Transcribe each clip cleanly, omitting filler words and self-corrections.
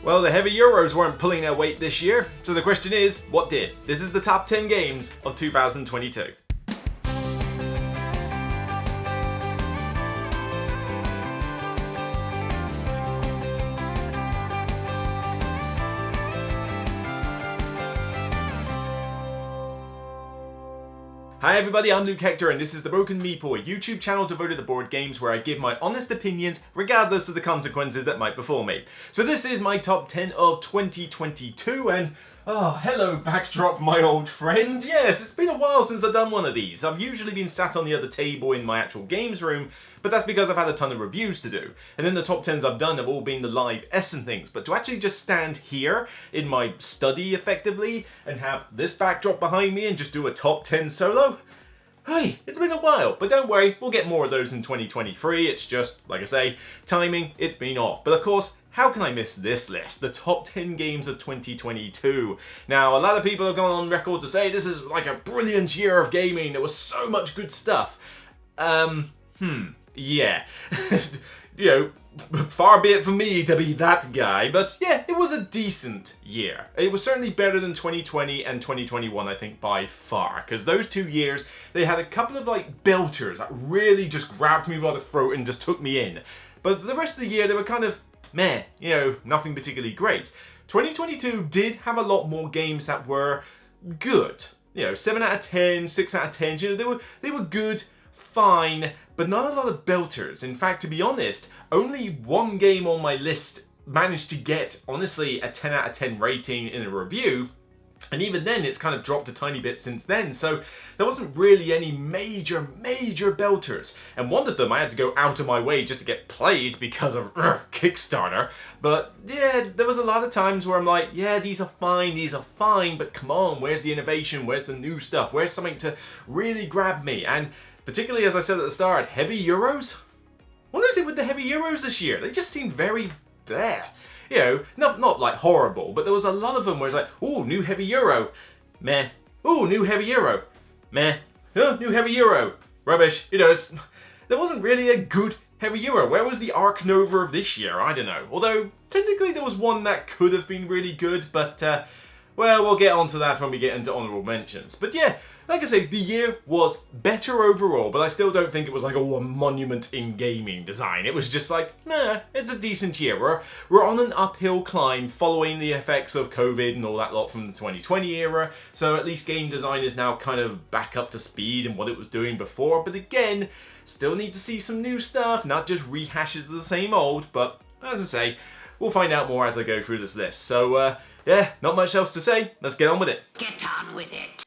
Well, the heavy Euros weren't pulling their weight this year, so the question is, what did? This is the top 10 games of 2022. Hi everybody, I'm Luke Hector and this is The Broken Meeple, a YouTube channel devoted to board games where I give my honest opinions regardless of the consequences that might befall me. So this is my top 10 of 2022 and hello Backdrop, my old friend. Yes, it's been a while since I've done one of these. I've usually been sat on the other table in my actual games room, but that's because I've had a ton of reviews to do. And then the top 10s I've done have all been the live and things. But to actually just stand here in my study effectively and have this backdrop behind me and just do a top 10 solo? Hey, it's been a while, but don't worry, we'll get more of those in 2023. It's just, like I say, timing, it's been off. But of course, how can I miss this list? The top 10 games of 2022. Now, a lot of people have gone on record to say this is like a brilliant year of gaming. There was so much good stuff. Yeah. You know, far be it from me to be that guy, but yeah, it was a decent year. It was certainly better than 2020 and 2021, I think, by far, because those 2 years, they had a couple of, like, belters that really just grabbed me by the throat and just took me in. But the rest of the year, they were kind of meh, you know, nothing particularly great. 2022 did have a lot more games that were good. You know, 7 out of 10, 6 out of 10, you know, they were good, fine, but not a lot of belters. In fact, to be honest, only one game on my list managed to get, honestly, a 10 out of 10 rating in a review, and even then it's kind of dropped a tiny bit since then, so there wasn't really any major belters. And one of them I had to go out of my way just to get played because of Kickstarter. But yeah, there was a lot of times where I'm like, yeah, these are fine, but come on, where's the innovation? Where's the new stuff? Where's something to really grab me? And particularly, as I said at the start, heavy Euros? What is it with the heavy Euros this year? They just seemed very bleh. You know, not like horrible, but there was a lot of them where it's like, ooh, new heavy Euro, meh. Ooh, new heavy Euro, meh. Oh, new heavy Euro, rubbish. You know, there wasn't really a good heavy Euro. Where was the Arc Nova of this year? I don't know. Although, technically there was one that could have been really good, but, well, we'll get onto that when we get into honorable mentions. But yeah, like I say, the year was better overall, but I still don't think it was like a monument in gaming design. It was just like, nah, it's a decent year. We're on an uphill climb following the effects of COVID and all that lot from the 2020 era, so at least game design is now kind of back up to speed and what it was doing before. But again, still need to see some new stuff, not just rehashes of the same old, but as I say, we'll find out more as I go through this list. So, yeah, not much else to say. Let's get on with it. Get on with it.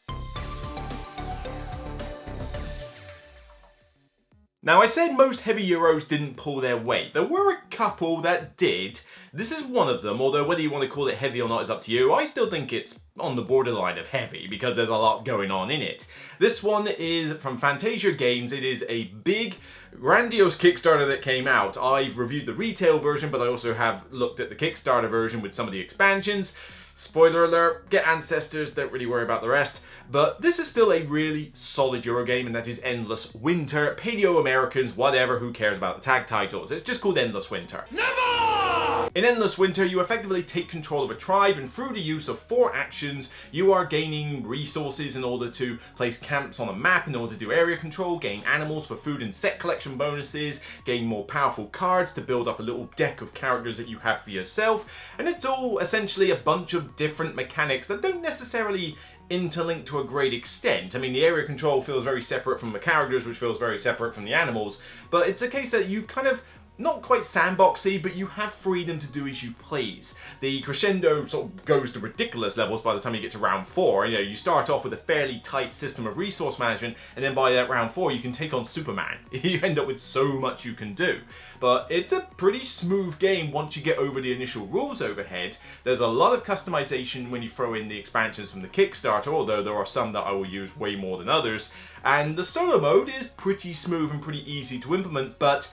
Now, I said most heavy Euros didn't pull their weight. There were a couple that did. This is one of them, although whether you want to call it heavy or not is up to you. I still think it's on the borderline of heavy because there's a lot going on in it. This one is from Fantasia Games. It is a big, grandiose Kickstarter that came out. I've reviewed the retail version, but I also have looked at the Kickstarter version with some of the expansions. Spoiler alert, get Ancestors, don't really worry about the rest. But this is still a really solid Euro game, and that is Endless Winter. Paleo Americans, whatever, who cares about the tag titles? It's just called Endless Winter. Never! In Endless Winter, you effectively take control of a tribe, and through the use of 4 actions, you are gaining resources in order to place camps on a map, in order to do area control, gain animals for food and set collection bonuses, gain more powerful cards to build up a little deck of characters that you have for yourself, and it's all essentially a bunch of different mechanics that don't necessarily interlink to a great extent. I mean, the area control feels very separate from the characters, which feels very separate from the animals, but it's a case that you kind of not quite sandboxy, but you have freedom to do as you please. The crescendo sort of goes to ridiculous levels by the time you get to round 4. You know, you start off with a fairly tight system of resource management, and then by that round 4 you can take on Superman. You end up with so much you can do. But it's a pretty smooth game once you get over the initial rules overhead. There's a lot of customization when you throw in the expansions from the Kickstarter, although there are some that I will use way more than others. And the solo mode is pretty smooth and pretty easy to implement, but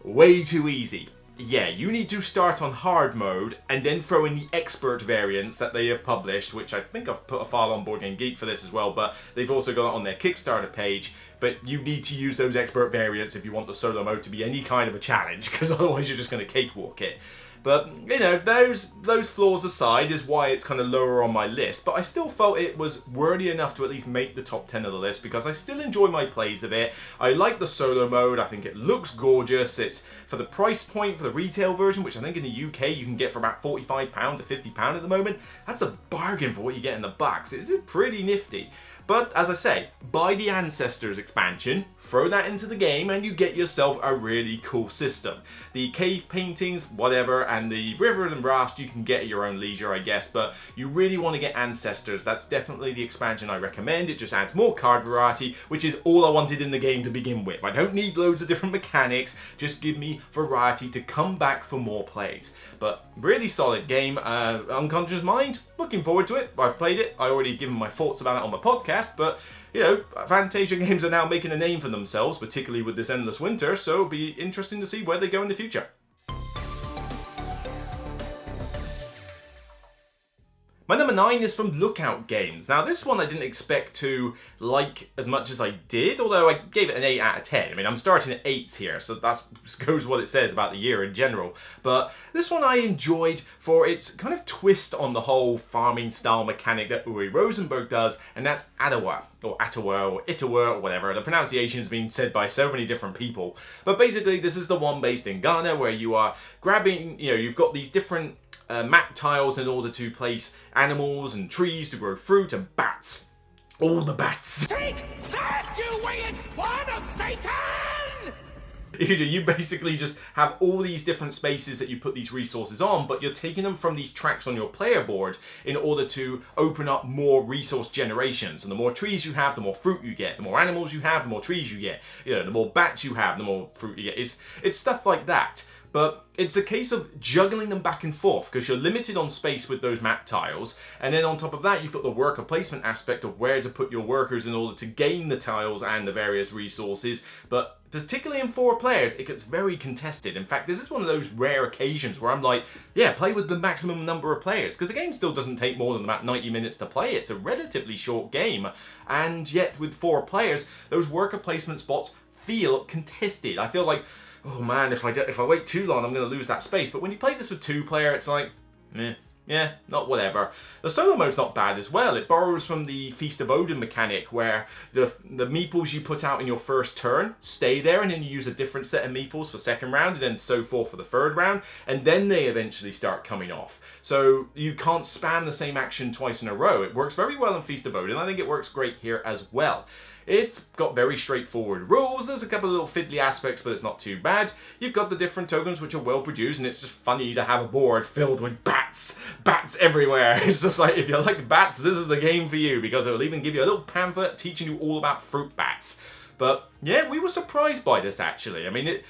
way too easy. Yeah, you need to start on hard mode and then throw in the expert variants that they have published, which I think I've put a file on Board Game Geek for this as well, but they've also got it on their Kickstarter page. But you need to use those expert variants if you want the solo mode to be any kind of a challenge, because otherwise you're just going to cakewalk it. But, you know, those flaws aside is why it's kind of lower on my list. But I still felt it was worthy enough to at least make the top 10 of the list because I still enjoy my plays of it. I like the solo mode. I think it looks gorgeous. It's for the price point for the retail version, which I think in the UK you can get for about £45 to £50 at the moment. That's a bargain for what you get in the box. It's pretty nifty. But as I say, buy the Ancestors expansion, throw that into the game, and you get yourself a really cool system. The cave paintings, whatever, and the river and raft you can get at your own leisure, I guess, but you really want to get Ancestors. That's definitely the expansion I recommend. It just adds more card variety, which is all I wanted in the game to begin with. I don't need loads of different mechanics, just give me variety to come back for more plays. But really solid game. Unconscious Mind, looking forward to it. I've played it, I already given my thoughts about it on my podcast, but you know, Fantasia games are now making a name for themselves, particularly with this Endless Winter, so it'll be interesting to see where they go in the future. My number 9 is from Lookout Games. Now this one I didn't expect to like as much as I did, although I gave it an 8 out of 10. I mean, I'm starting at 8s here, so that goes what it says about the year in general. But this one I enjoyed for its kind of twist on the whole farming style mechanic that Uwe Rosenberg does, and that's Atawa, or Atawa, or Itawa, or whatever. The pronunciation's been said by so many different people. But basically this is the one based in Ghana where you are grabbing, you know, you've got these different map tiles in order to place animals and trees to grow fruit and bats. All the bats. Take that, you winged spawn of Satan! You basically just have all these different spaces that you put these resources on, but you're taking them from these tracks on your player board in order to open up more resource generations. And the more trees you have, the more fruit you get. The more animals you have, the more trees you get. You know, the more bats you have, the more fruit you get. It's stuff like that. But it's a case of juggling them back and forth because you're limited on space with those map tiles, and then on top of that you've got the worker placement aspect of where to put your workers in order to gain the tiles and the various resources. But particularly in 4 players, it gets very contested. In fact, this is one of those rare occasions where I'm like, yeah, play with the maximum number of players, because the game still doesn't take more than about 90 minutes to play. It's a relatively short game, and yet with 4 players, those worker placement spots feel contested. I feel like, oh man, if I wait too long, I'm going to lose that space. But when you play this with 2 player, it's like, yeah, not whatever. The solo mode's not bad as well. It borrows from the Feast of Odin mechanic where the meeples you put out in your first turn stay there, and then you use a different set of meeples for second round, and then so forth for the third round, and then they eventually start coming off. So you can't spam the same action twice in a row. It works very well in Feast of Odin. I think it works great here as well. It's got very straightforward rules. There's a couple of little fiddly aspects, but it's not too bad. You've got the different tokens which are well produced, and it's just funny to have a board filled with bats. Bats everywhere. It's just like, if you like bats, this is the game for you, because it'll even give you a little pamphlet teaching you all about fruit bats. But yeah, we were surprised by this actually. I mean,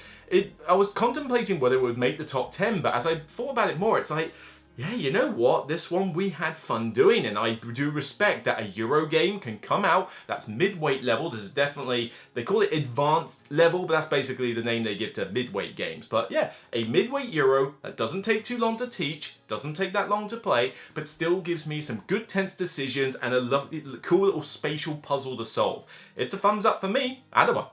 I was contemplating whether it would make the top 10, but as I thought about it more, it's like, yeah, you know what? This one we had fun doing, and I do respect that a Euro game can come out that's mid-weight level. This is definitely, they call it advanced level, but that's basically the name they give to mid-weight games. But yeah, a mid-weight Euro that doesn't take too long to teach, doesn't take that long to play, but still gives me some good tense decisions and a lovely, cool little spatial puzzle to solve. It's a thumbs up for me. Adama.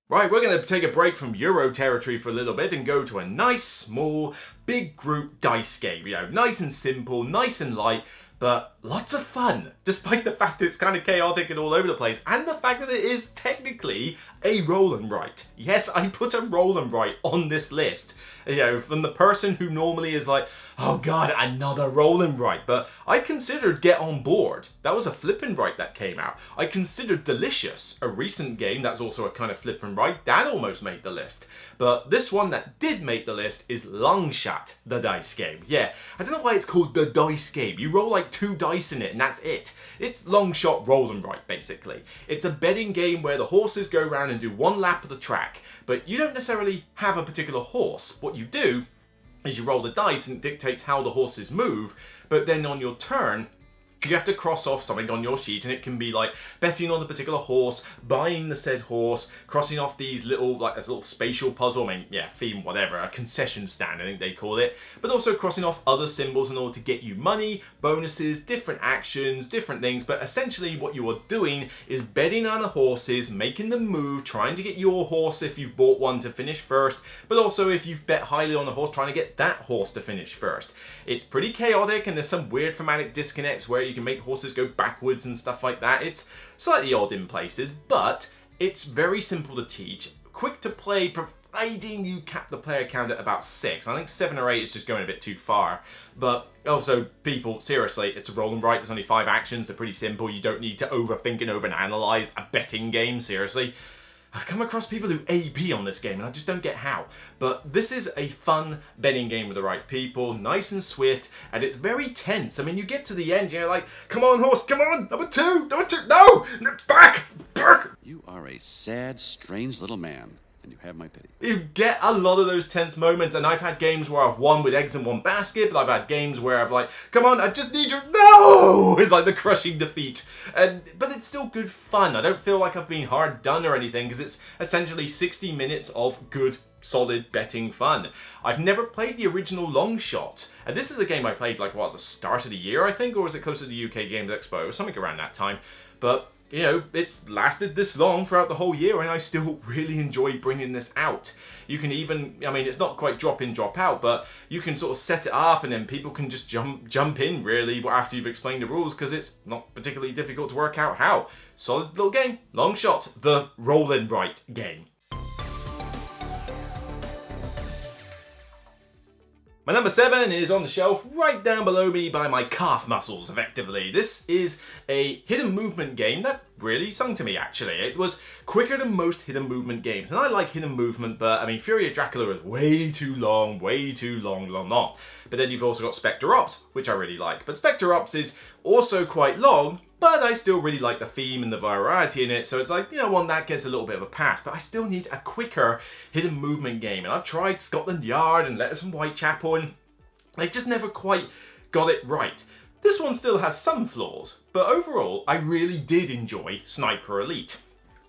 Right, we're going to take a break from Euro territory for a little bit and go to a nice, small, big group dice game. You know, nice and simple, nice and light, but lots of fun, despite the fact that it's kind of chaotic and all over the place, and the fact that it is technically a roll and write. Yes, I put a roll and write on this list, you know, from the person who normally is like, oh god, another roll and write. But I considered Get On Board. That was a flip and write that came out. I considered Delicious, a recent game that's also a kind of flip and write. That almost made the list. But this one that did make the list is Longshot, the dice game. Yeah, I don't know why it's called the dice game. You roll like 2 dice in it and that's it. It's Longshot roll and write basically. It's a betting game where the horses go around and do 1 lap of the track, but you don't necessarily have a particular horse. What you do is you roll the dice and it dictates how the horses move, but then on your turn, You have to cross off something on your sheet, and it can be like betting on a particular horse, buying the said horse, crossing off these little, like a little spatial puzzle, I mean, yeah, theme, whatever, a concession stand, I think they call it, but also crossing off other symbols in order to get you money, bonuses, different actions, different things, but essentially what you are doing is betting on the horses, making them move, trying to get your horse, if you've bought one, to finish first, but also if you've bet highly on a horse, trying to get that horse to finish first. It's pretty chaotic, and there's some weird thematic disconnects where you can make horses go backwards and stuff like that. It's slightly odd in places, but it's very simple to teach, quick to play, providing you cap the player count at about 6. I think 7 or 8 is just going a bit too far. But also, people, seriously, it's a roll and write. There's only 5 actions. They're pretty simple. You don't need to overthink and overanalyze a betting game, seriously. I've come across people who AB on this game, and I just don't get how. But this is a fun betting game with the right people, nice and swift, and it's very tense. I mean, you get to the end, you're like, come on, horse, come on, number 2, no, back. You are a sad, strange little man, and you have my pity. You get a lot of those tense moments, and I've had games where I've won with eggs in one basket, but I've had games where I've like, come on, I just need you, no! It's like the crushing defeat. But it's still good fun. I don't feel like I've been hard done or anything, because it's essentially 60 minutes of good, solid betting fun. I've never played the original Long Shot, and this is a game I played like, what, at the start of the year, I think, or was it close to the UK Games Expo, or something around that time. But you know, it's lasted this long throughout the whole year, and I still really enjoy bringing this out. You can even, I mean, it's not quite drop in, drop out, but you can sort of set it up, and then people can just jump in, really, after you've explained the rules, because it's not particularly difficult to work out how. Solid little game. Long Shot, the roll and write game. My number 7 is on the shelf right down below me by my calf muscles, effectively. This is a hidden movement game that really sung to me, actually. It was quicker than most hidden movement games, and I like hidden movement, but I mean, Fury of Dracula is way too long. But then you've also got Spectre Ops, which I really like. But Spectre Ops is also quite long, but I still really like the theme and the variety in it, so it's like, you know, one that gets a little bit of a pass, but I still need a quicker hidden movement game. And I've tried Scotland Yard and Letters from Whitechapel, and they've just never quite got it right. This one still has some flaws, but overall, I really did enjoy Sniper Elite.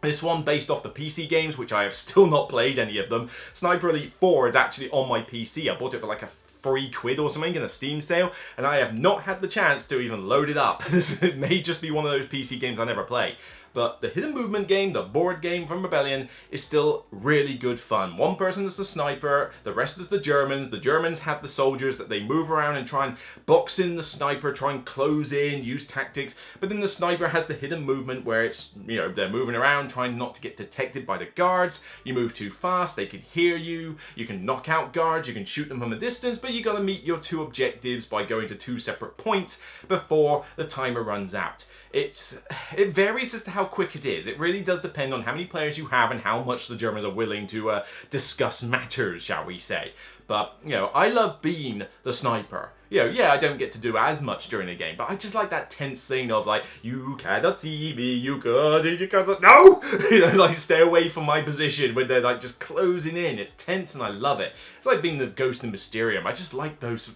This one based off the PC games, which I have still not played any of them. Sniper Elite 4 is actually on my PC. I bought it for like a £3 or something in a Steam sale, and I have not had the chance to even load it up. It may just be one of those PC games I never play. But the hidden movement game, the board game from Rebellion, is still really good fun. One person is the sniper, the rest is the Germans. The Germans have the soldiers that they move around and try and box in the sniper, try and close in, use tactics. But then the sniper has the hidden movement where it's, you know, they're moving around trying not to get detected by the guards. You move too fast, they can hear you. You can knock out guards, you can shoot them from a distance, but you gotta meet your 2 objectives by going to 2 separate points before the timer runs out. It varies as to how quick it is. It really does depend on how many players you have and how much the Germans are willing to discuss matters, shall we say. But, you know, I love being the sniper. You know, yeah, I don't get to do as much during the game, but I just like that tense thing of like, you cannot see me, you cannot, no! You know, like stay away from my position when they're like just closing in. It's tense and I love it. It's like being the Ghost in Mysterium. I just like those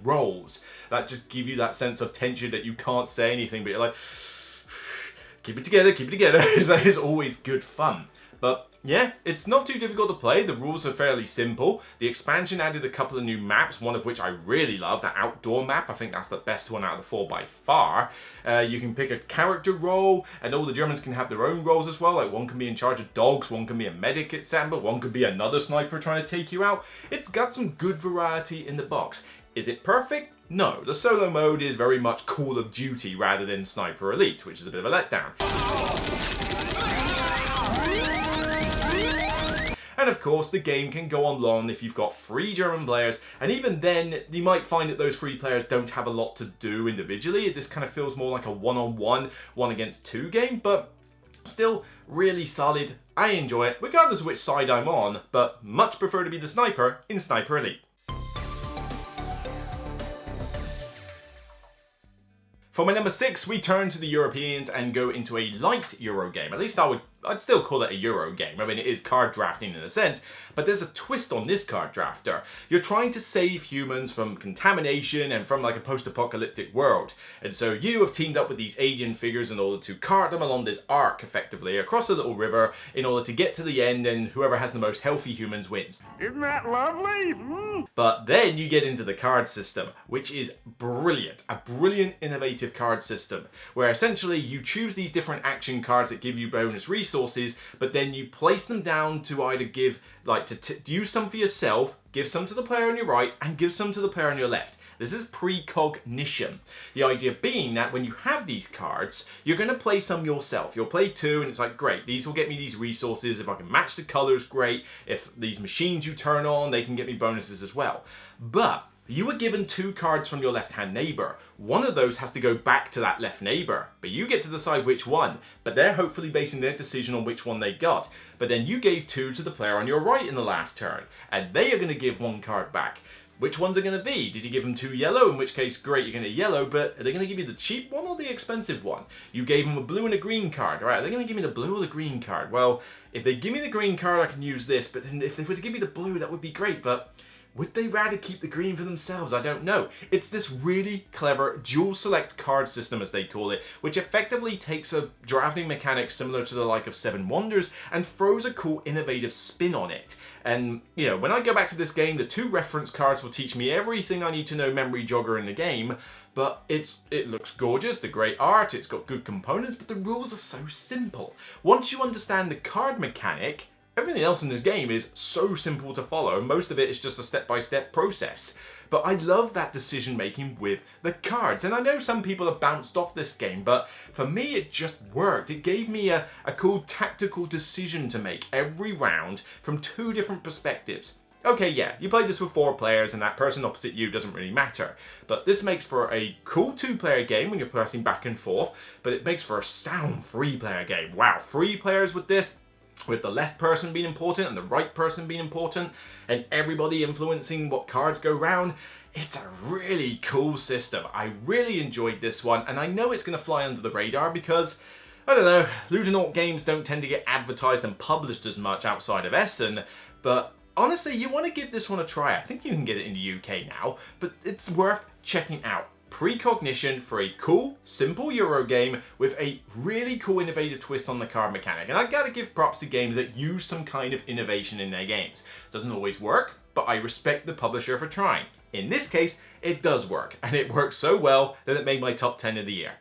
roles that just give you that sense of tension that you can't say anything, but you're like, keep it together, keep it together. It's always good fun. But yeah, it's not too difficult to play. The rules are fairly simple. The expansion added a couple of new maps, one of which I really love, the outdoor map. I think that's the best one out of the 4 by far. You can pick a character role, and all the Germans can have their own roles as well. Like one can be in charge of dogs, one can be a medic, etc. One could be another sniper trying to take you out. It's got some good variety in the box. Is it perfect? No. The solo mode is very much Call of Duty rather than Sniper Elite, which is a bit of a letdown. And of course, the game can go on long if you've got 3 German players, and even then, you might find that those 3 players don't have a lot to do individually. This kind of feels more like a one-on-one, 1-against-2 game, but still really solid. I enjoy it, regardless of which side I'm on, but much prefer to be the sniper in Sniper Elite. For my number 6, we turn to the Europeans and go into a light Euro game. At least I would I'd still call it a Euro game. I mean, it is card drafting in a sense, but there's a twist on this card drafter. You're trying to save humans from contamination and from like a post-apocalyptic world. And so you have teamed up with these alien figures in order to cart them along this arc, effectively, across a little river in order to get to the end, and whoever has the most healthy humans wins. Isn't that lovely? But then you get into the card system, which is brilliant. A brilliant, innovative card system, where essentially you choose these different action cards that give you bonus resources, but then you place them down to either give, like, to use some for yourself, give some to the player on your right, and give some to the player on your left. This is precognition. The idea being that when you have these cards, you're going to play some yourself. You'll play 2 and it's like, great, these will get me these resources. If I can match the colors, great. If these machines you turn on, they can get me bonuses as well. But you were given 2 cards from your left-hand neighbor. One of those has to go back to that left neighbor, but you get to decide which one. But they're hopefully basing their decision on which one they got. But then you gave 2 to the player on your right in the last turn, and they are going to give 1 card back. Which ones are going to be? Did you give them 2 yellow? In which case, great, you're going to yellow, but are they going to give you the cheap one or the expensive one? You gave them a blue and a green card, right? Are they going to give me the blue or the green card? Well, if they give me the green card, I can use this, but then if they were to give me the blue, that would be great, but would they rather keep the green for themselves? I don't know. It's this really clever dual select card system, as they call it, which effectively takes a drafting mechanic similar to the like of Seven Wonders and throws a cool innovative spin on it. And, you know, when I go back to this game, the 2 reference cards will teach me everything I need to know memory jogger in the game, but it looks gorgeous, the great art, it's got good components, but the rules are so simple. Once you understand the card mechanic, everything else in this game is so simple to follow. Most of it is just a step-by-step process. But I love that decision making with the cards. And I know some people have bounced off this game, but for me it just worked. It gave me a cool tactical decision to make every round from 2 different perspectives. Okay, yeah, you played this with 4 players and that person opposite you doesn't really matter. But this makes for a cool 2-player game when you're passing back and forth, but it makes for a sound 3-player game. Wow, 3 players with this, with the left person being important and the right person being important and everybody influencing what cards go round. It's a really cool system. I really enjoyed this one, and I know it's going to fly under the radar because, I don't know, Ludonaught games don't tend to get advertised and published as much outside of Essen, but honestly, you want to give this one a try. I think you can get it in the UK now, but it's worth checking out. Precognition for a cool, simple Euro game with a really cool innovative twist on the card mechanic. And I gotta give props to games that use some kind of innovation in their games. Doesn't always work, but I respect the publisher for trying. In this case, it does work, and it works so well that it made my top 10 of the year.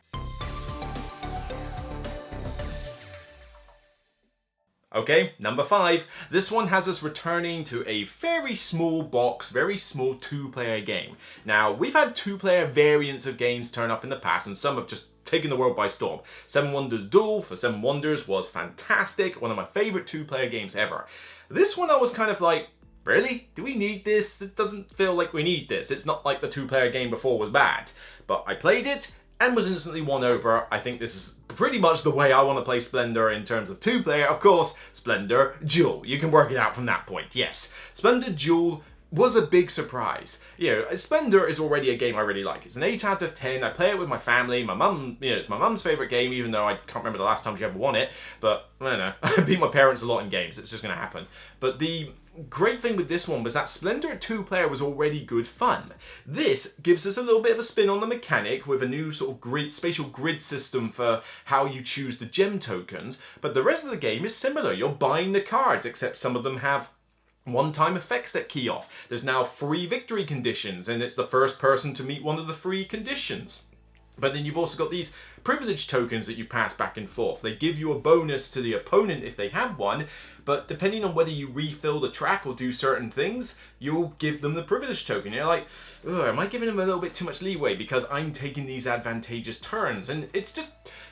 Okay, number 5. This one has us returning to a very small box, very small 2-player game. Now, we've had 2-player variants of games turn up in the past, and some have just taken the world by storm. Seven Wonders Duel for Seven Wonders was fantastic, one of my favorite 2-player games ever. This one I was kind of like, really? Do we need this? It doesn't feel like we need this. It's not like the 2-player game before was bad. But I played it and was instantly won over. I think this is pretty much the way I want to play Splendor in terms of 2-player. Of course, Splendor Duel. You can work it out from that point, yes. Splendor Duel was a big surprise. You know, Splendor is already a game I really like. It's an 8 out of 10. I play it with my family. My mum, you know, it's my mum's favourite game, even though I can't remember the last time she ever won it. But, I don't know, I beat my parents a lot in games. It's just going to happen. But the great thing with this one was that Splendor 2-player was already good fun. This gives us a little bit of a spin on the mechanic with a new sort of spatial grid system for how you choose the gem tokens. But the rest of the game is similar. You're buying the cards, except some of them have one-time effects that key off. There's now 3 victory conditions, and it's the first person to meet one of the 3 conditions. But then you've also got these privilege tokens that you pass back and forth. They give you a bonus to the opponent if they have one, but depending on whether you refill the track or do certain things, you'll give them the privilege token. You're like, ugh, am I giving them a little bit too much leeway because I'm taking these advantageous turns? And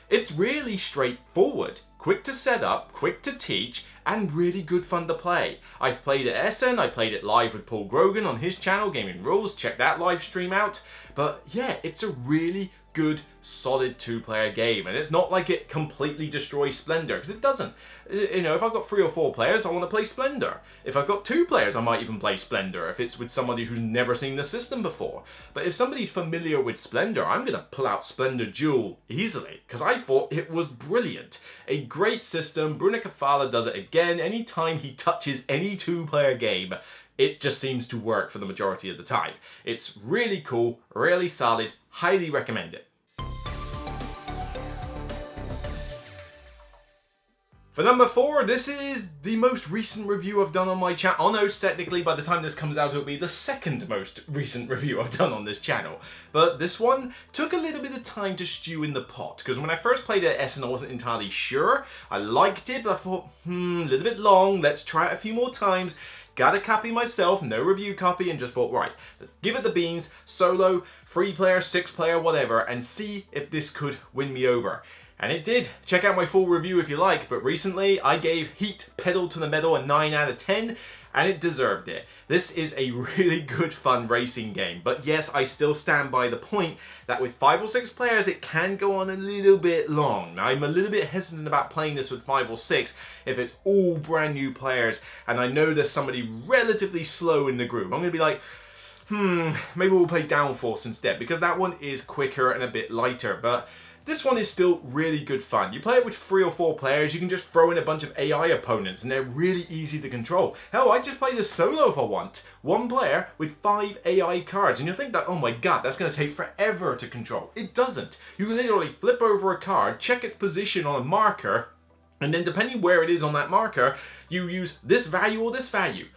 it's really straightforward. Quick to set up, quick to teach, and really good fun to play. I've played at Essen, I played it live with Paul Grogan on his channel, Gaming Rules, check that live stream out. But yeah, it's a really good, solid 2-player game. And it's not like it completely destroys Splendor, because it doesn't. You know, if I've got 3 or 4 players, I want to play Splendor. If I've got 2 players, I might even play Splendor, if it's with somebody who's never seen the system before. But if somebody's familiar with Splendor, I'm going to pull out Splendor Duel easily, because I thought it was brilliant. A great system. Bruno Cafala does it again. Anytime he touches any 2-player game, it just seems to work for the majority of the time. It's really cool, really solid, highly recommend it. For number 4, this is the most recent review I've done on my channel. Oh no, technically by the time this comes out it'll be the second most recent review I've done on this channel. But this one took a little bit of time to stew in the pot, because when I first played it at Essen I wasn't entirely sure. I liked it, but I thought, a little bit long, let's try it a few more times. Got a copy myself, no review copy, and just thought, right, let's give it the beans, solo, 3-player, 6-player, whatever, and see if this could win me over. And it did. Check out my full review if you like, but recently I gave Heat Pedal to the Metal a 9 out of 10, and it deserved it. This is a really good fun racing game, but yes, I still stand by the point that with 5 or 6 players it can go on a little bit long. I'm a little bit hesitant about playing this with 5 or 6 if it's all brand new players and I know there's somebody relatively slow in the group. I'm going to be like, maybe we'll play Downforce instead, because that one is quicker and a bit lighter, but this one is still really good fun. You play it with 3 or 4 players, you can just throw in a bunch of AI opponents and they're really easy to control. Hell, I just play this solo if I want. 1 player with 5 AI cards, and you'll think that, oh my god, that's going to take forever to control. It doesn't. You literally flip over a card, check its position on a marker, and then depending where it is on that marker, you use this value or this value.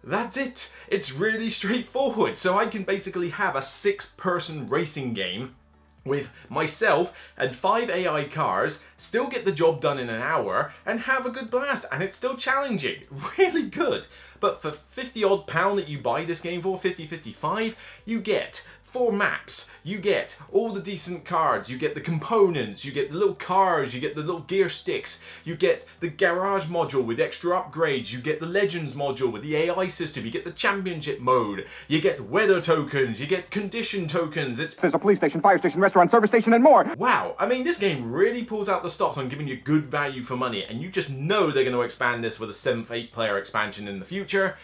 That's it. It's really straightforward. So I can basically have a 6-person racing game with myself and 5 AI cars, still get the job done in an hour, and have a good blast. And it's still challenging. Really good. But for 50 odd pound that you buy this game for, 50-55, you get 4 maps, you get all the decent cards, you get the components, you get the little cars, you get the little gear sticks, you get the garage module with extra upgrades, you get the legends module with the AI system, you get the championship mode, you get weather tokens, you get condition tokens. There's a police station, fire station, restaurant, service station, and more. Wow, I mean, this game really pulls out the stops on giving you good value for money, and you just know they're going to expand this with a 7th, 8 player expansion in the future,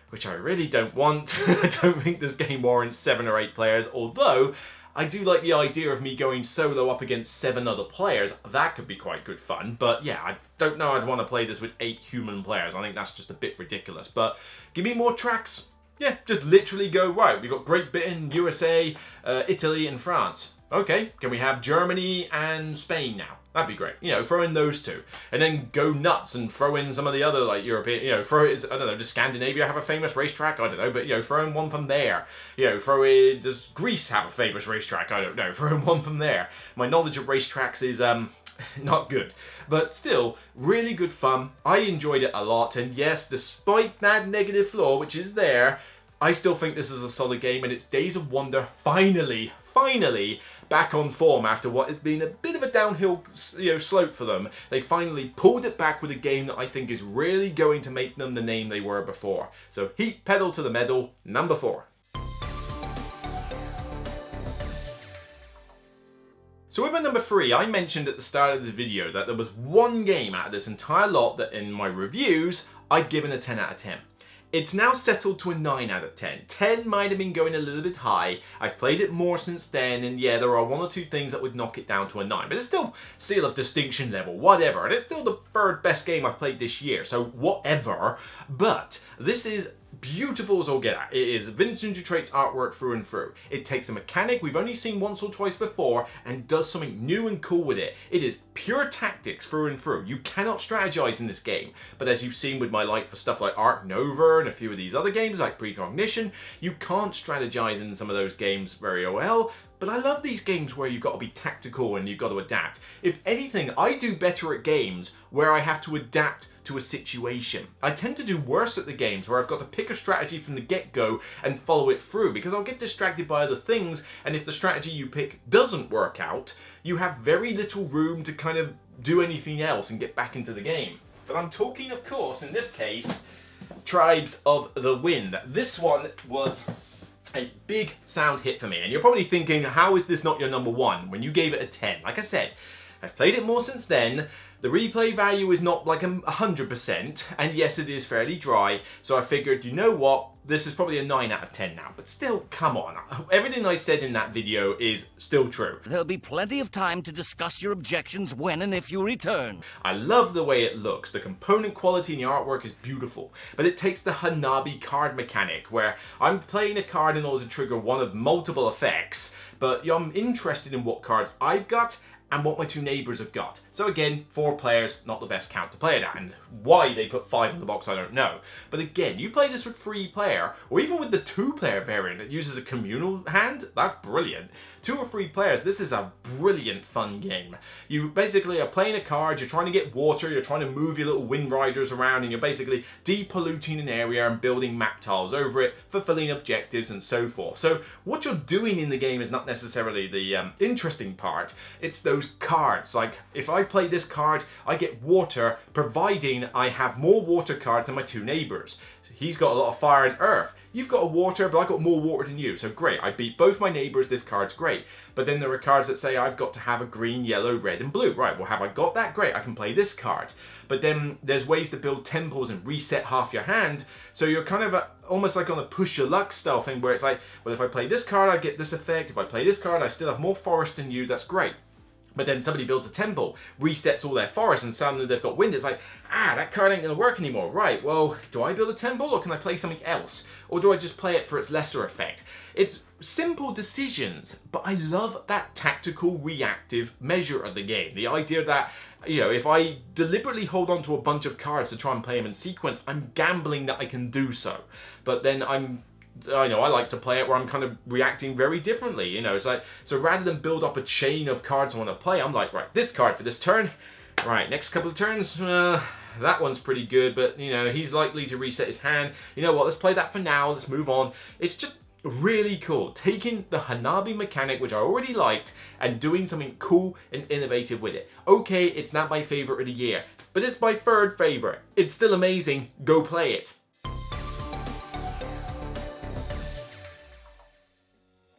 which I really don't want. I don't think this game warrants 7 or 8 players, although I do like the idea of me going solo up against 7 other players. That could be quite good fun, but yeah, I don't know I'd want to play this with 8 human players. I think that's just a bit ridiculous, but give me more tracks. Yeah, just literally go, right, we've got Great Britain, USA, Italy, and France. Okay, can we have Germany and Spain now? That'd be great. You know, throw in those 2. And then go nuts and throw in some of the other, like, European, you know, throw it, I don't know, does Scandinavia have a famous racetrack? I don't know, but, you know, throw in one from there. You know, throw in, does Greece have a famous racetrack? I don't know, throw in one from there. My knowledge of racetracks is, not good. But still, really good fun. I enjoyed it a lot, and yes, despite that negative flaw, which is there, I still think this is a solid game, and it's Days of Wonder finally back on form after what has been a bit of a downhill, you know, slope for them. They finally pulled it back with a game that I think is really going to make them the name they were before. So Heat Pedal to the Metal, number 4. So with my number 3, I mentioned at the start of the video that there was one game out of this entire lot that in my reviews I'd given a 10 out of 10. It's now settled to a 9 out of 10. 10 might have been going a little bit high. I've played it more since then, and yeah, there are 1 or 2 things that would knock it down to a 9. But it's still seal of distinction level, whatever. And it's still the 3rd best game I've played this year, so whatever. But this is beautiful as all get out. It is Vincent Dutrait's artwork through and through. It takes a mechanic we've only seen once or twice before and does something new and cool with it. It is pure tactics through and through. You cannot strategize in this game, but as you've seen with my like for stuff like Ark Nova and a few of these other games like Precognition, you can't strategize in some of those games very well. But I love these games where you've got to be tactical and you've got to adapt. If anything, I do better at games where I have to adapt to a situation. I tend to do worse at the games where I've got to pick a strategy from the get-go and follow it through, because I'll get distracted by other things, and if the strategy you pick doesn't work out, you have very little room to kind of do anything else and get back into the game. But I'm talking, of course, in this case, Tribes of the Wind. This one was a big sound hit for me. And you're probably thinking, how is this not your number one when you gave it a 10? Like I said, I've played it more since then. The replay value is not like 100%, and yes, it is fairly dry, so I figured, you know what, this is probably a 9 out of 10 now, but still, come on. Everything I said in that video is still true. There'll be plenty of time to discuss your objections when and if you return. I love the way it looks. The component quality in the artwork is beautiful, but it takes the Hanabi card mechanic, where I'm playing a card in order to trigger one of multiple effects, but I'm interested in what cards I've got and what my two neighbours have got. So again, 4 players, not the best count to play it at, and why they put 5 in the box I don't know. But again, you play this with 3 player, or even with the 2 player variant that uses a communal hand, that's brilliant. 2 or 3 players, this is a brilliant fun game. You basically are playing a card, you're trying to get water, you're trying to move your little wind riders around, and you're basically depolluting an area and building map tiles over it, fulfilling objectives and so forth. So what you're doing in the game is not necessarily the interesting part, it's those cards. Like, if I play this card, I get water, providing I have more water cards than my 2 neighbours. He's got a lot of fire and earth. You've got a water, but I've got more water than you. So great, I beat both my neighbours, this card's great. But then there are cards that say I've got to have a green, yellow, red and blue. Right, well, have I got that? Great, I can play this card. But then there's ways to build temples and reset half your hand. So you're kind of almost like on a push your luck style thing, where it's like, well, if I play this card, I get this effect. If I play this card, I still have more forest than you. That's great. But then somebody builds a temple, resets all their forest, and suddenly they've got wind. It's like, that card ain't gonna work anymore. Right, well, do I build a temple, or can I play something else? Or do I just play it for its lesser effect? It's simple decisions, but I love that tactical, reactive measure of the game. The idea that, you know, if I deliberately hold on to a bunch of cards to try and play them in sequence, I'm gambling that I can do so. But then I know I like to play it where I'm kind of reacting very differently, you know. It's like, so rather than build up a chain of cards I want to play, I'm like, right, this card for this turn, right, next couple of turns, that one's pretty good, but, you know, he's likely to reset his hand. You know what, let's play that for now, let's move on. It's just really cool, taking the Hanabi mechanic, which I already liked, and doing something cool and innovative with it. Okay, it's not my favourite of the year, but it's my 3rd favourite. It's still amazing, go play it.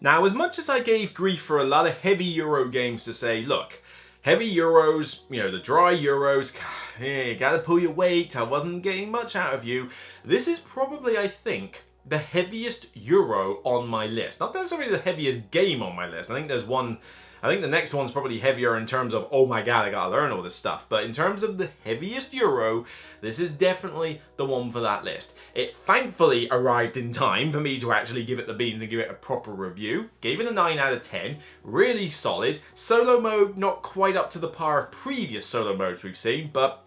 Now, as much as I gave grief for a lot of heavy Euro games to say, look, heavy Euros, you know, the dry Euros, you gotta pull your weight, I wasn't getting much out of you, this is probably, I think, the heaviest Euro on my list. Not necessarily the heaviest game on my list. I think the next one's probably heavier in terms of, oh my god, I gotta learn all this stuff. But in terms of the heaviest Euro, this is definitely the one for that list. It thankfully arrived in time for me to actually give it the beans and give it a proper review. Gave it a 9 out of 10, really solid. Solo mode, not quite up to the par of previous solo modes we've seen, but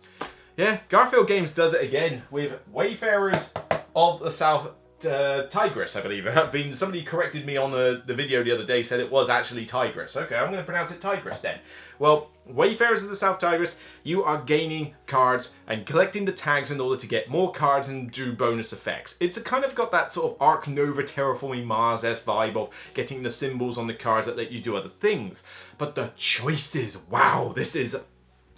yeah, Garfield Games does it again with Wayfarers of the South Tigris, I believe. Somebody corrected me on the video the other day, said it was actually Tigris. Okay, I'm going to pronounce it Tigris then. Well, Wayfarers of the South Tigris, you are gaining cards and collecting the tags in order to get more cards and do bonus effects. It's kind of got that sort of Ark Nova Terraforming Mars-esque vibe of getting the symbols on the cards that let you do other things. But the choices, wow, this is,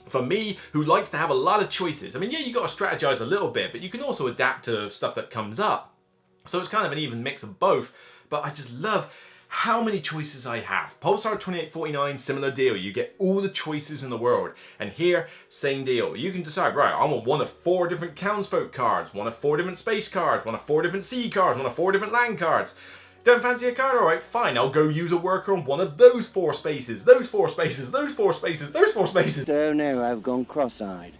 for me, who likes to have a lot of choices. I mean, yeah, you got to strategize a little bit, but you can also adapt to stuff that comes up. So it's kind of an even mix of both, but I just love how many choices I have. Pulsar 2849, similar deal. You get all the choices in the world. And here, same deal. You can decide, right, I want one of 4 different Townsfolk cards, one of 4 different space cards, one of 4 different sea cards, one of 4 different land cards. Don't fancy a card? Alright, fine, I'll go use a worker on one of those 4 spaces, those 4 spaces, those 4 spaces, those 4 spaces. Don't know, I've gone cross-eyed.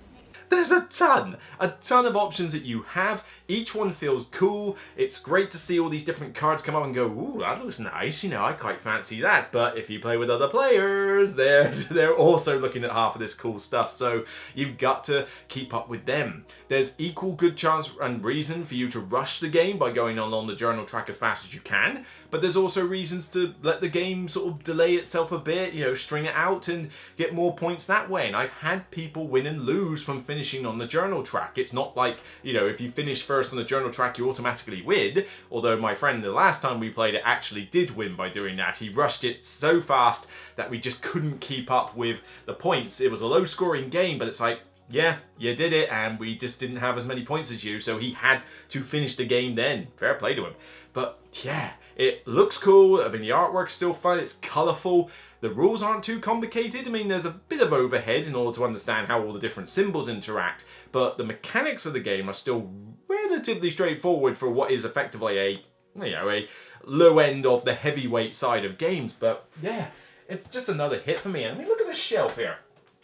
There's a ton of options that you have. Each one feels cool. It's great to see all these different cards come up and go, ooh, that looks nice, you know, I quite fancy that. But if you play with other players, they're also looking at half of this cool stuff, so you've got to keep up with them. There's equal good chance and reason for you to rush the game by going on the journal track as fast as you can, but there's also reasons to let the game sort of delay itself a bit, you know, string it out and get more points that way. And I've had people win and lose from finishing on the journal track. It's not like, you know, if you finish first on the journal track you automatically win, although my friend the last time we played it actually did win by doing that. He rushed it so fast that we just couldn't keep up with the points. It was a low scoring game, but it's like, yeah, you did it, and we just didn't have as many points as you, so he had to finish the game then. Fair play to him. But yeah, It looks cool. I mean, the artwork's still fun. It's colourful. The rules aren't too complicated. I mean, there's a bit of overhead in order to understand how all the different symbols interact, but the mechanics of the game are still relatively straightforward for what is effectively a low end of the heavyweight side of games. But yeah, it's just another hit for me. I mean, look at this shelf here.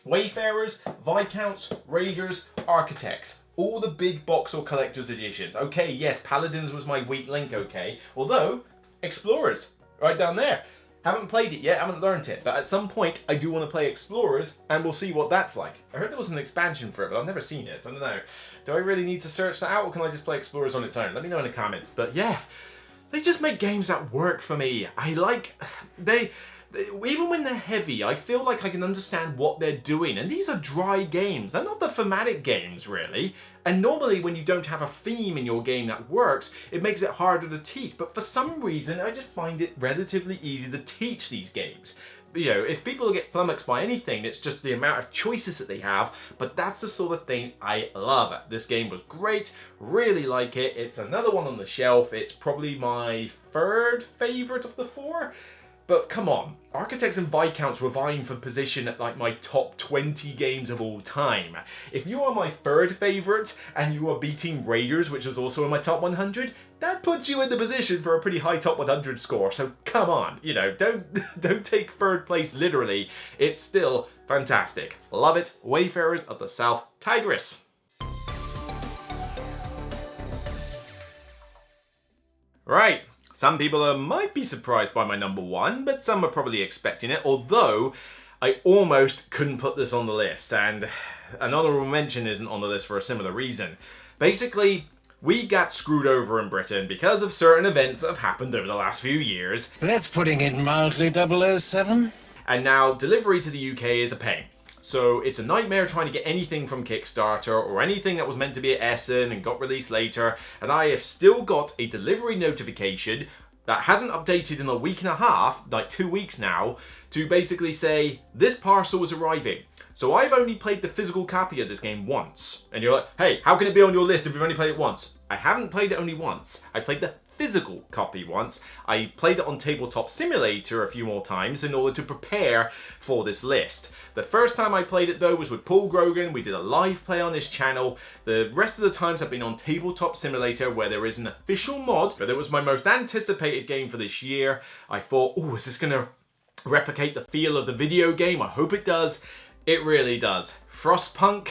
Wayfarers, Viscounts, Raiders, Architects. All the big box or collector's editions. Okay, yes, Paladins was my weak link, okay. Although, Explorers, right down there. Haven't played it yet, haven't learned it, but at some point I do want to play Explorers, and we'll see what that's like. I heard there was an expansion for it, but I've never seen it. I don't know. Do I really need to search that out, or can I just play Explorers on its own? Let me know in the comments. But yeah, they just make games that work for me. Even when they're heavy, I feel like I can understand what they're doing. And these are dry games. They're not the thematic games, really. And normally when you don't have a theme in your game that works, it makes it harder to teach. But for some reason, I just find it relatively easy to teach these games. You know, if people get flummoxed by anything, it's just the amount of choices that they have. But that's the sort of thing I love. This game was great. Really like it. It's another one on the shelf. It's probably my third favorite of the four. But come on, Architects and Viscounts were vying for position at like my top 20 games of all time. If you are my third favourite and you are beating Raiders, which was also in my top 100, that puts you in the position for a pretty high top 100 score. So come on, you know, don't take third place literally. It's still fantastic. Love it. Wayfarers of the South Tigris. Right. Some people might be surprised by my number one, but some are probably expecting it, although I almost couldn't put this on the list, and an honourable mention isn't on the list for a similar reason. Basically, we got screwed over in Britain because of certain events that have happened over the last few years. That's putting it mildly, 007. And now delivery to the UK is a pain. So it's a nightmare trying to get anything from Kickstarter or anything that was meant to be at Essen and got released later. And I have still got a delivery notification that hasn't updated in a week and a half, like 2 weeks now, to basically say this parcel is arriving. So I've only played the physical copy of this game once. And you're like, hey, how can it be on your list if you've only played it once? I haven't played it only once. I played the physical copy once. I played it on Tabletop Simulator a few more times in order to prepare for this list. The first time I played it though was with Paul Grogan. We did a live play on this channel. The rest of the times have been on Tabletop Simulator where there is an official mod, but it was my most anticipated game for this year. I thought, oh, is this gonna replicate the feel of the video game? I hope it does. It really does. Frostpunk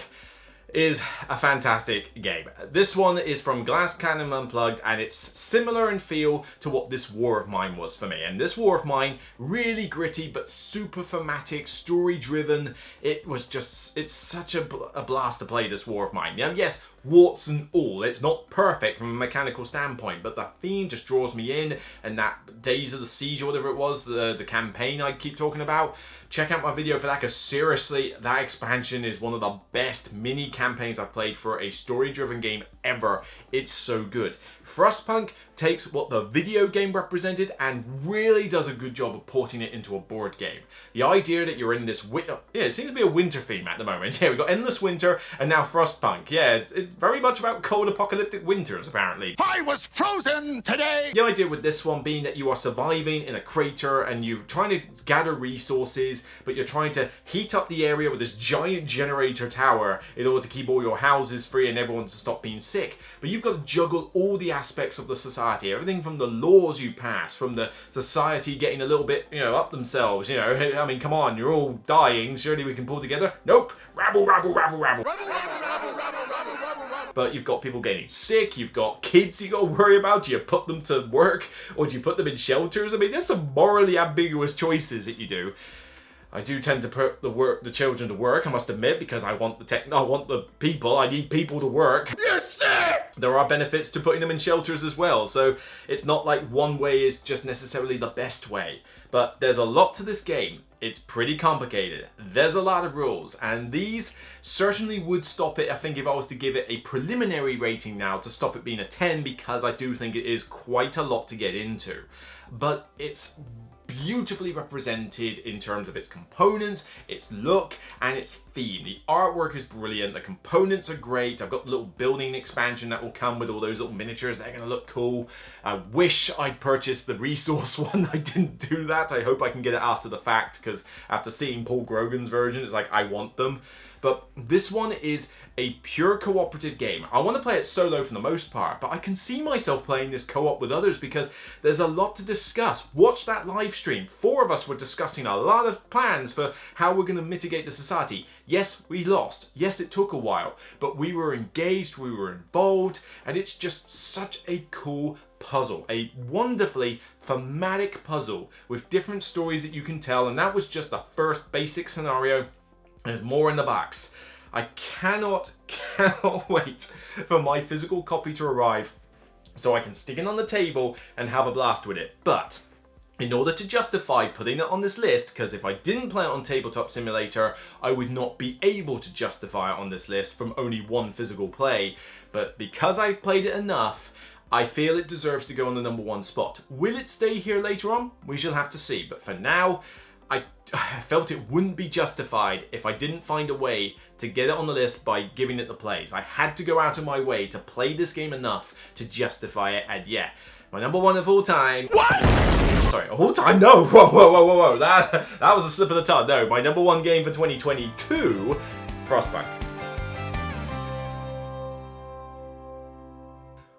is a fantastic game. This one is from Glass Cannon Unplugged, and it's similar in feel to what this War of Mine was for me. And this War of Mine, really gritty but super thematic, story driven. It's such a blast to play this War of Mine. Now, yes, warts and all, it's not perfect from a mechanical standpoint, but the theme just draws me in, and that Days of the Siege or whatever it was, the campaign I keep talking about, check out my video for that, because seriously, that expansion is one of the best mini campaigns I've played for a story-driven game ever. It's so good. Frostpunk takes what the video game represented and really does a good job of porting it into a board game. The idea that you're in this winter, yeah, it seems to be a winter theme at the moment. Yeah, we've got Endless Winter and now Frostpunk. Yeah, it's very much about cold apocalyptic winters, apparently. I was frozen today! The idea with this one being that you are surviving in a crater and you're trying to gather resources, but you're trying to heat up the area with this giant generator tower in order to keep all your houses free and everyone to stop being sick. But you've got to juggle all the aspects of the society, everything from the laws you pass, from the society getting a little bit, up themselves, I mean, come on, you're all dying, surely we can pull together? Nope, rabble, rabble, rabble, rabble. But you've got people getting sick, you've got kids you got to worry about. Do you put them to work or do you put them in shelters? I mean, there's some morally ambiguous choices that you do. I do tend to put the children to work, I must admit, because I want I need people to work. You're sick! There are benefits to putting them in shelters as well, so it's not like one way is just necessarily the best way. But there's a lot to this game. It's pretty complicated. There's a lot of rules, and these certainly would stop it, I think, if I was to give it a preliminary rating now, to stop it being a 10, because I do think it is quite a lot to get into. But it's beautifully represented in terms of its components, its look, and its theme. The artwork is brilliant, the components are great. I've got the little building expansion that will come with all those little miniatures. They're going to look cool. I wish I'd purchased the resource one. I didn't do that. I hope I can get it after the fact, because after seeing Paul Grogan's version, it's like, I want them. But this one is a pure cooperative game. I want to play it solo for the most part, but I can see myself playing this co-op with others because there's a lot to discuss. Watch that live stream. 4 of us were discussing a lot of plans for how we're going to mitigate the society. Yes, we lost. Yes, it took a while, but we were engaged, we were involved, and it's just such a cool puzzle. A wonderfully thematic puzzle with different stories that you can tell, and that was just the first basic scenario. There's more in the box. I cannot wait for my physical copy to arrive so I can stick it on the table and have a blast with it. But in order to justify putting it on this list, because if I didn't play it on Tabletop Simulator, I would not be able to justify it on this list from only one physical play. But because I've played it enough, I feel it deserves to go on the #1 spot. Will it stay here later on? We shall have to see. But for now, I felt it wouldn't be justified if I didn't find a way to get it on the list by giving it the plays. I had to go out of my way to play this game enough to justify it, and yeah, my #1 of all time. What? Sorry, of all time? No, whoa. That was a slip of the tongue. No, my #1 game for 2022, Frostpunk.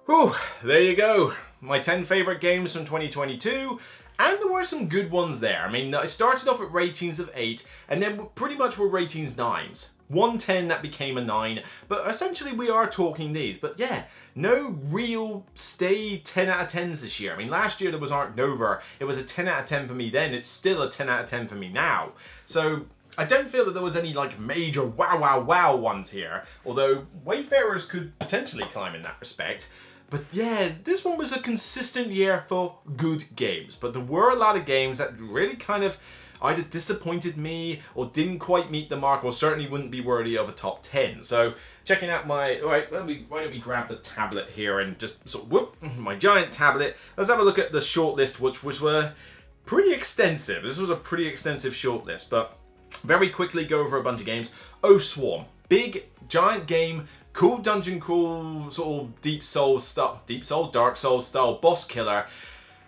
Whew, there you go. My 10 favorite games from 2022. And there were some good ones there. I mean, I started off at ratings of 8, and then pretty much were ratings 9s. 110 that became a 9, but essentially we are talking these. But yeah, no real stay 10 out of 10s this year. I mean, last year there was Ark Nova. It was a 10 out of 10 for me then. It's still a 10 out of 10 for me now. So I don't feel that there was any like major wow ones here. Although Wayfarers could potentially climb in that respect. But yeah, this one was a consistent year for good games. But there were a lot of games that really kind of either disappointed me or didn't quite meet the mark, or certainly wouldn't be worthy of a top 10. So checking out my, alright, why don't we grab the tablet here and just sort of whoop, my giant tablet. Let's have a look at the shortlist, which were pretty extensive. This was a pretty extensive shortlist, but very quickly go over a bunch of games. Oh Swarm, big giant game. Cool dungeon crawl, sort of Dark Souls style boss killer.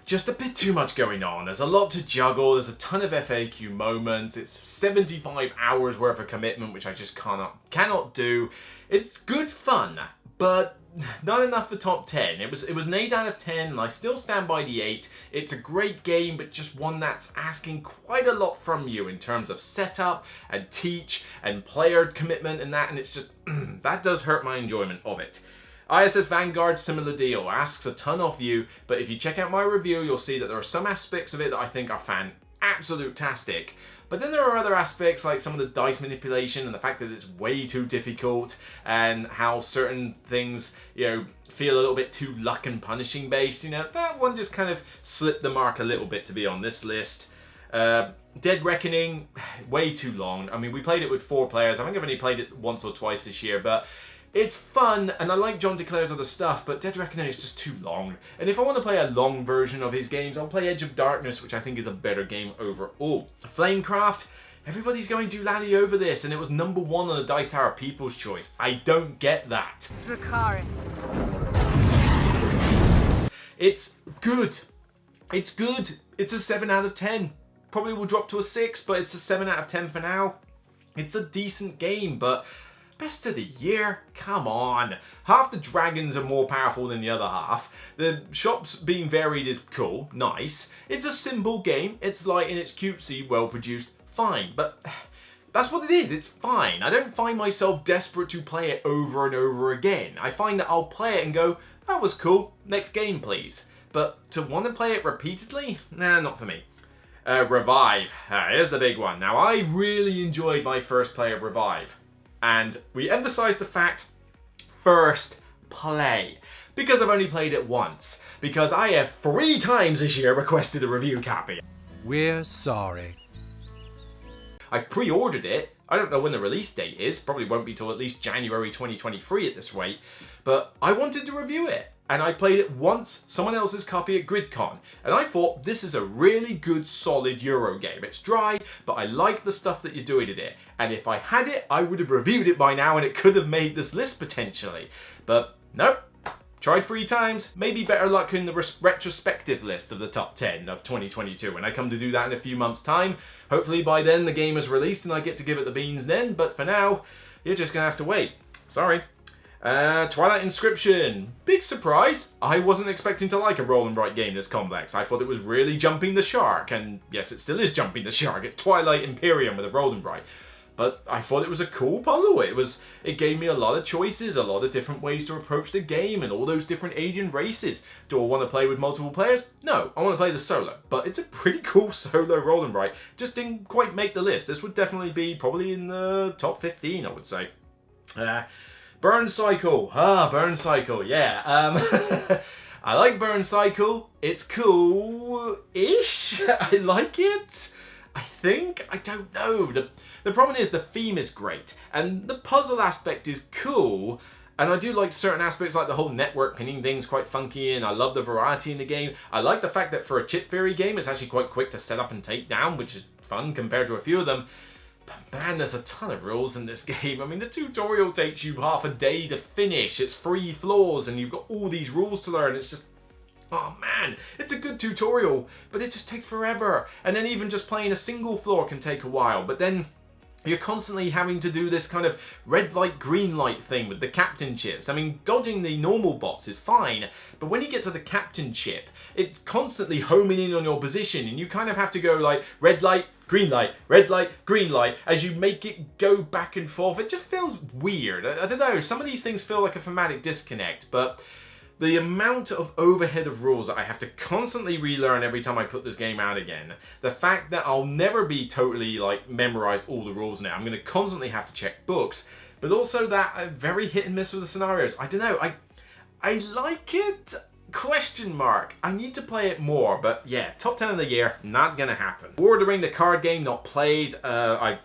Just a bit too much going on. There's a lot to juggle. There's a ton of FAQ moments. It's 75 hours worth of commitment, which I just cannot do. It's good fun, but not enough for top 10. It was an 8 out of 10, and I still stand by the 8. It's a great game, but just one that's asking quite a lot from you in terms of setup and teach and player commitment and that, and it's just, that does hurt my enjoyment of it. ISS Vanguard, similar deal, asks a ton of you, but if you check out my review, you'll see that there are some aspects of it that I think are absolute-tastic. But then there are other aspects like some of the dice manipulation and the fact that it's way too difficult, and how certain things, you know, feel a little bit too luck and punishing based. You know, that one just kind of slipped the mark a little bit to be on this list. Dead Reckoning, way too long. I mean, we played it with 4 players. I think I've only played it once or twice this year, but it's fun, and I like John DeClare's other stuff, but Dead Reckoning is just too long. And if I want to play a long version of his games, I'll play Edge of Darkness, which I think is a better game overall. Flamecraft, everybody's going doolally over this, and it was #1 on the Dice Tower People's Choice. I don't get that. Dracarys. It's good. It's good. It's a 7 out of 10. Probably will drop to a 6, but it's a 7 out of 10 for now. It's a decent game, but best of the year? Come on. Half the dragons are more powerful than the other half. The shops being varied is cool, nice. It's a simple game. It's light and it's cutesy, well produced, fine. But that's what it is, it's fine. I don't find myself desperate to play it over and over again. I find that I'll play it and go, that was cool, next game please. But to want to play it repeatedly? Nah, not for me. Revive, here's the big one. Now I really enjoyed my first play of Revive. And we emphasize the fact, first play. Because I've only played it once. Because I have 3 times this year requested a review copy. We're sorry. I pre-ordered it. I don't know when the release date is. Probably won't be till at least January 2023 at this rate. But I wanted to review it. And I played it once, someone else's copy at GridCon, and I thought this is a really good solid Euro game. It's dry, but I like the stuff that you're doing in it. And if I had it, I would have reviewed it by now and it could have made this list potentially. But nope, tried 3 times, maybe better luck in the retrospective list of the top 10 of 2022 when I come to do that in a few months' time. Hopefully by then the game is released and I get to give it the beans then, but for now, you're just gonna have to wait. Sorry. Twilight Inscription. Big surprise. I wasn't expecting to like a roll and write game this complex. I thought it was really jumping the shark, and yes, it still is jumping the shark. It's Twilight Imperium with a roll and write. But I thought it was a cool puzzle. It gave me a lot of choices, a lot of different ways to approach the game, and all those different alien races. Do I want to play with multiple players? No, I want to play the solo. But it's a pretty cool solo roll and write. Just didn't quite make the list. This would definitely be probably in the top 15, I would say. Burn Cycle. Burn Cycle, yeah. I like Burn Cycle. It's cool-ish. I like it. I think. I don't know. The problem is the theme is great, and the puzzle aspect is cool, and I do like certain aspects like the whole network pinning thing's quite funky, and I love the variety in the game. I like the fact that for a chip theory game, it's actually quite quick to set up and take down, which is fun compared to a few of them. But man, there's a ton of rules in this game. I mean, the tutorial takes you half a day to finish. It's 3 floors, and you've got all these rules to learn. It's just, oh man, it's a good tutorial, but it just takes forever. And then even just playing a single floor can take a while, but then you're constantly having to do this kind of red light, green light thing with the captain chips. I mean, dodging the normal bots is fine, but when you get to the captain chip, it's constantly homing in on your position, and you kind of have to go like red light, green light, red light, green light, as you make it go back and forth. It just feels weird. I don't know, some of these things feel like a thematic disconnect, but the amount of overhead of rules that I have to constantly relearn every time I put this game out again, the fact that I'll never be totally like memorized all the rules now, I'm going to constantly have to check books, but also that very hit and miss with the scenarios. I don't know, I like it? Question mark. I need to play it more, but yeah, top 10 of the year, not gonna happen. War of the Ring, the card game, not played. I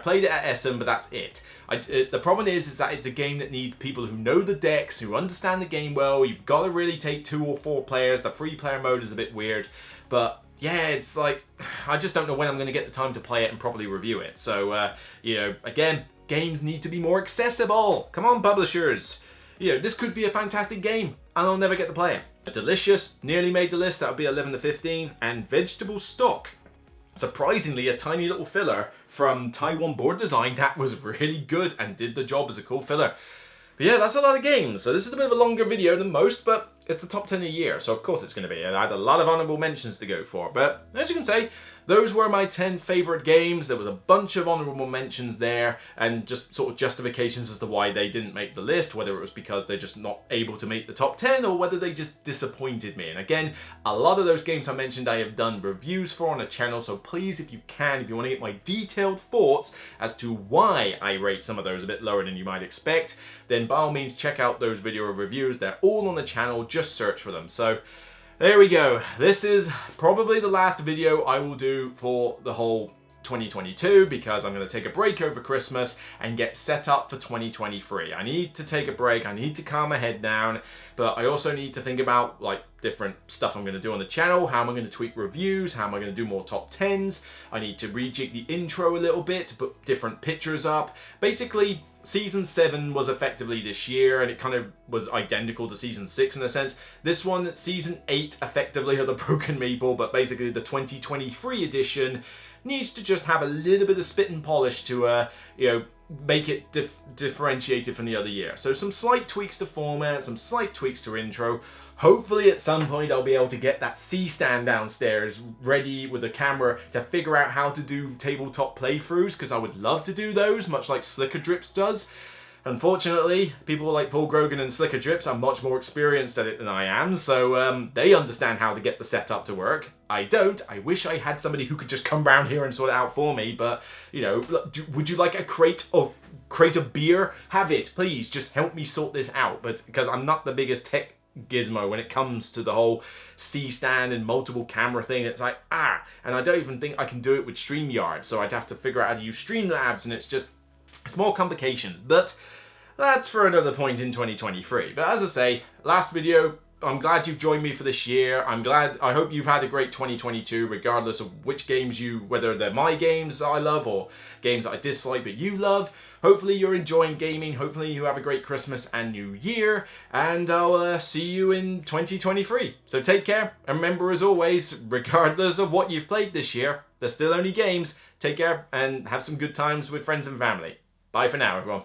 played it at Essen, but that's it. The problem is that it's a game that needs people who know the decks, who understand the game well. You've got to really take 2 or 4 players. The 3-player mode is a bit weird, but yeah, it's like, I just don't know when I'm gonna get the time to play it and properly review it. So, you know, again, games need to be more accessible. Come on, publishers. You know, this could be a fantastic game, and I'll never get to play it. Delicious, nearly made the list, that would be 11 to 15. And Vegetable Stock, surprisingly a tiny little filler from Taiwan Board Design that was really good and did the job as a cool filler. But yeah, that's a lot of games, so this is a bit of a longer video than most, but it's the top 10 a year, so of course it's going to be. I had a lot of honourable mentions to go for, but as you can say, those were my 10 favourite games. There was a bunch of honourable mentions there, and just sort of justifications as to why they didn't make the list, whether it was because they're just not able to make the top 10, or whether they just disappointed me. And again, a lot of those games I mentioned I have done reviews for on the channel, so please, if you can, if you want to get my detailed thoughts as to why I rate some of those a bit lower than you might expect, then by all means check out those video reviews. They're all on the channel, just search for them. So there we go. This is probably the last video I will do for the whole 2022, because I'm going to take a break over Christmas and get set up for 2023. I need to take a break, I need to calm my head down, but I also need to think about like different stuff I'm going to do on the channel. How am I going to tweak reviews? How am I going to do more top 10s? I need to rejig the intro a little bit to put different pictures up. Basically, Season 7 was effectively this year, and it kind of was identical to Season 6 in a sense. This one, Season 8, effectively of the Broken Meeple, but basically the 2023 edition needs to just have a little bit of spit and polish to, you know, make it differentiated from the other year. So some slight tweaks to format, some slight tweaks to intro. Hopefully at some point I'll be able to get that C-stand downstairs ready with a camera to figure out how to do tabletop playthroughs, because I would love to do those, much like Slicker Drips does. Unfortunately, people like Paul Grogan and Slicker Drips are much more experienced at it than I am, so they understand how to get the setup to work. I don't. I wish I had somebody who could just come round here and sort it out for me, but, you know, would you like a crate of beer? Have it, please. Just help me sort this out, but because I'm not the biggest tech gizmo when it comes to the whole C-stand and multiple camera thing. It's like, and I don't even think I can do it with StreamYard, so I'd have to figure out how to use Streamlabs, and it's more complications, but that's for another point in 2023. But as I say, last video, I'm glad you've joined me for this year. I hope you've had a great 2022, regardless of which games whether they're my games that I love or games that I dislike but you love. Hopefully you're enjoying gaming. Hopefully you have a great Christmas and New Year. And I'll see you in 2023. So take care. And remember, as always, regardless of what you've played this year, they're still only games. Take care and have some good times with friends and family. Bye for now, everyone.